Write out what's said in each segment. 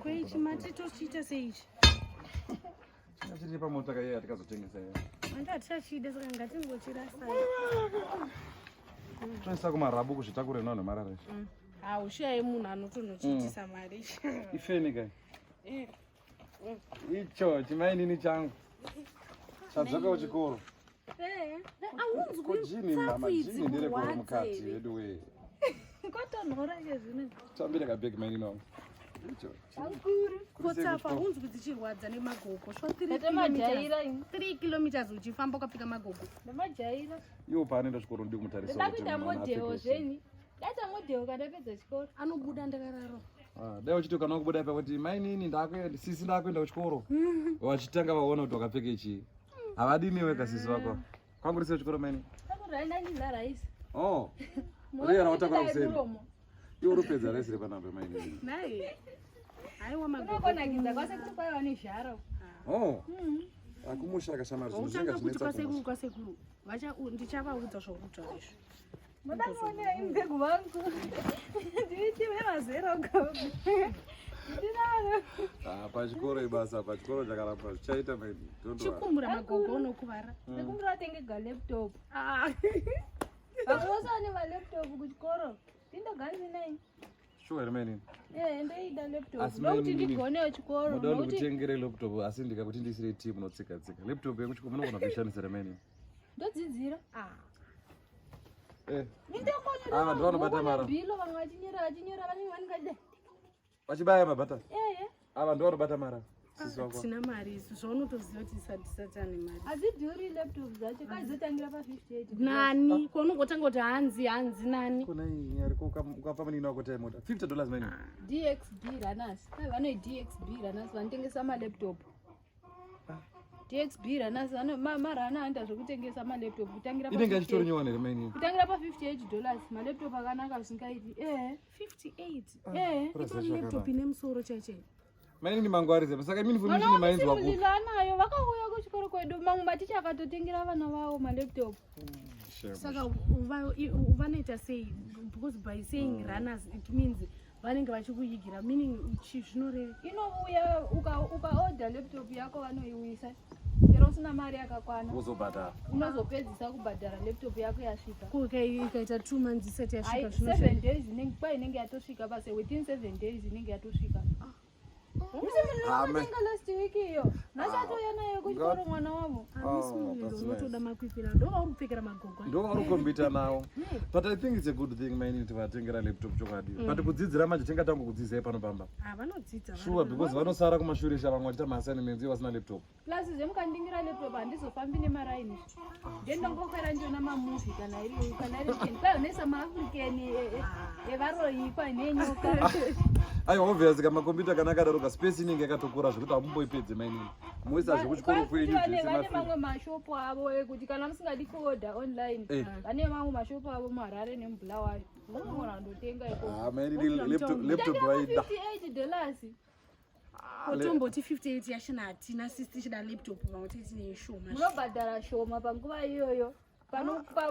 Kweichi matito chita seichi. Chiri pamota kaiya tikazotengesa iye. Andati chachida saka ngatingochirasa. Toisa kumarabu kuzvitakure nano marare. Ushaye munhu anotonochitisa mari. Ifeni kai. Icho chimainini changu. Chadzaka kuchikoro. Aunzwi kujini mama jini ndire kwa mukati wedu we. Kwatonhora ngezvino. Tambira kabhegi mainini wangu. Icho. Aukuru. Kotsafa unzwi dzichirwadza nemagogo. 3 kilometers uchifamba ukapika magogo. Nemajaira. Iwo paanoenda chikoro ndi kumutarisa. Ndapinda modheo zveni. Data modheo kadapedza chikoro. Anobuda ndakararo. Dai uchiti kana kubuda pa kuti mainini ndakuenda sisi ndakuenda kuchikoro. Wachitanga vaona kuti wakapfeka ichi. Havadini weka sisi wako. Kwangu risio chikoro maini. Takuranda ndila raisi. Oh. Uriya rawataka kusema. Iwo rupedza raisi repanambe maini. Nai. Aiwa magogo. Unokonakiza kwase kuti kwaiwa nezharo. Oh. Akumusha akashamari zvinhu zvinenge kuti kwasekuru ndichavaudza zvokutaura izvo. Mudakuona imbegu vangu. Nditi vemazera ugabu. Ndinaro. Pachikoro ibasa pachikoro chakaramba zvichaita maini. Chikumbura magogo unokuvara. Ndikumbura atenge laptop. Vakosa ne laptop kuchikoro. Tindoganzi nai. Sure maini. Ndoida laptop. Ndokuti ndigone chikoro. Ndokuti kutengere laptop asi ndikakuti ndisire team notsika tsika. Laptop yekuchikoro munogona kuishandisa maini. Ndodzidzira. Ndokonyera. Ndovanobata mara. Bilo vamwe achinyera vane vaningade. Vachibaya mabata. Ava ndovanobata mara. Sina mari isu zvaunotoziva kuti isati mari. Adzidhuri laptop dzacho kaizotangira pa 58. Nani kwaunongotanga kuti hanzi nani. Kuna nyari ukapa manini wako time order $50 maini. DXB runners. Vano DXB runners vanotengesa ma laptop. DXB runners vano marana anda zvokutengesa ma laptop kutangira pa. Inenge chitori nyone maini. Kutangira pa $58 ma laptop akanaka usingaiti. 58. Itori laptop ine musoro chaichai. Maini ni mangwarize saka mini funi ni mainzi wako. Nayo vakauya kuchikoro kwedu mamwe maticha akatotengera vana vavo ma laptop. Saka vanoita sei because by saying runners it means vanenge vachikuyigira meaning zvinoreva inouya uka order laptop yako vanoiuyisa chero usina mari yakakwana uzobhadhara unozopedzisa kubhadhara laptop yako yasvika ikaita 2 months isati yasvika 7 days inenge yatosvika base within 7 days inenge yatosvika. Musimulanga last week iyo. Nasatoya nayo kuchikoro mwana wavo. Unotoda makwipira ndovaurupfekera magogo. Ndovarukombita nawo. But I think it's a good thing maini kuti vatengera laptop chokadi. But kudzidzira manje tingatanga kudzidzira pano pamba. Vanodzidza. Sure because vanosara kumashure sha vamwe vachita maassignments vasina laptop. Plus zvemukandingira laptop handizofambi nemaraini. Ndendongokwera ndiona mamovie kana iri kwayo nesa maafrican evaroyi kwanenyoka. Aiwa obviously kama computer kana kadaroka space inenge yakatokura zvekuti amumboipedze maini. Muisa zvekuchikoro kwenyu zvese vane mamwe mashopu avo ekuti kana musingadi kuorder online vane mamwe mashopu avo muHarare nemuBulawayo unogona kundotenga iko. Maini laptop vaida $58. Kotomboti 58 yashina hatina sisi tichida laptop vamwe tine shoma. Munobhadhara shoma panguva iyoyo.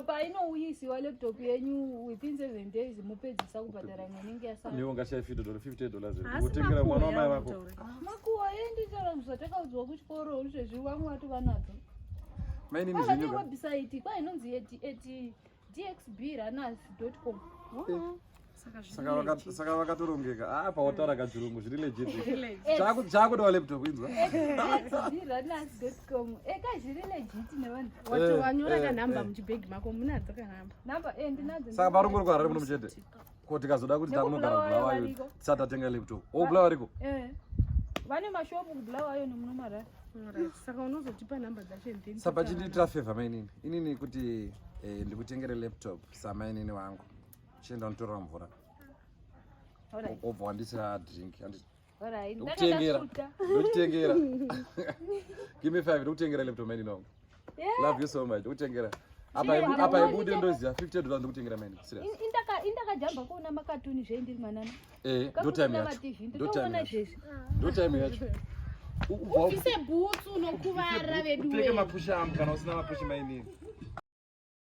Painouyisiwa laptop yenyu within 7 days mupedzisa kubhadhara imwe inenge yasara. Niwo ngashaya $50 kutengera mwana wamai vako. Makuwa enditaura zvatakaudzwa kuchikoro izvezvi vamwe vati vanadzo. Maini ni zvinhu. Pane website kwainonzi dxbrunners.com. Saka vakatorongeka pautaura kachirungu zviri legit. Chakudawa laptop inzwa. dxbrunners.com. Zviri legit nevanhu. Wato wanyora kanhamba muchibhegi mako munadzo kanhamba. Namba ndinadzo. Saka varongori kwa Harare munomuchete. Kuti kazoda kuti takunogara Bulawayo tisati tatenga laptop. Bulawayo riko. Vane mashopu kuBulawayo nemunoMarara. Saka unozotipa nhamba dzacho ndini. Saka chinditira favor mainini. Inini kuti ndikutengere laptop samainini wangu. Chienda unotora mvura. Obva wandisira drink. Alright. Ndokutengera. Give me 5 ndokutengera laptop mainini wangu. Love you so much. Ndokutengera. Apa ibude ndoziya $50 ndokutengera mainini. Serious. Indakajamba kuona makatuni zveindiri mwanana. Do time yacho. Ufise boots unokuvara vedu. Upfeke mapushi amu kana usina mapushi mainini.